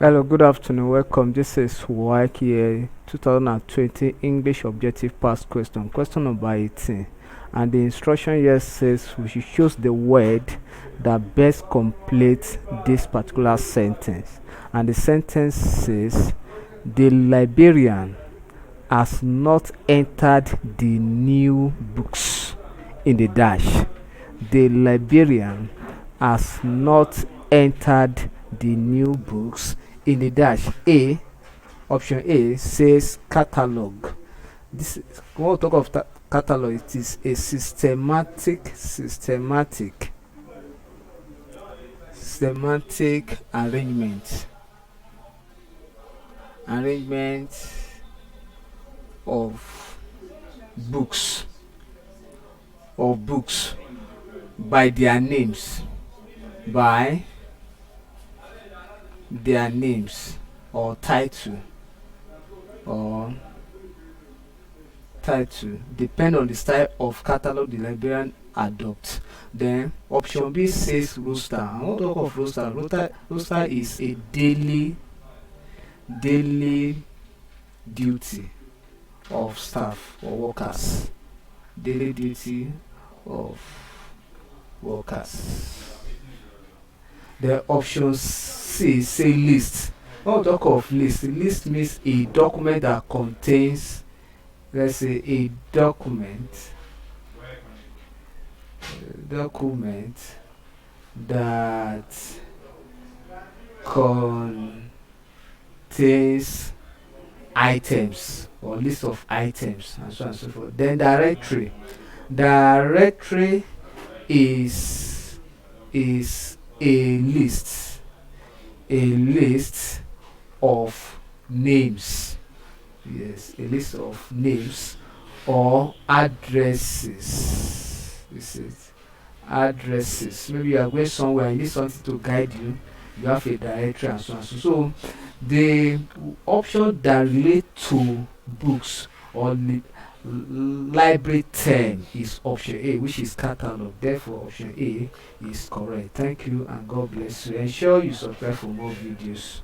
Hello, good afternoon. Welcome. This is Waec here, 2020 English Objective Past Question. Question number 18. And the instruction here says we should choose the word that best completes this particular sentence. And the sentence says, the librarian has not entered the new books in the dash. The librarian has not entered the new books in the dash. Option A says catalog. This when we talk of catalog, it is a systematic arrangement of books by their names or title depend on the style of catalog the librarian adopts. Then option B says roster. And what talk of roster? Roster is a daily duty of staff or workers. Daily duty of workers. The option C say list. When we talk of list, list means a document that contains, let's say, a document that contains items or list of items and so on and so forth. Then directory is a list of names. Yes, a list of names or addresses. This is addresses. Maybe you are going somewhere and you need something to guide you. You have a directory and so on. So the option that relate to books or library term is option A, which is catalog. Therefore, option A is correct. Thank you and God bless you. Ensure you subscribe for more videos.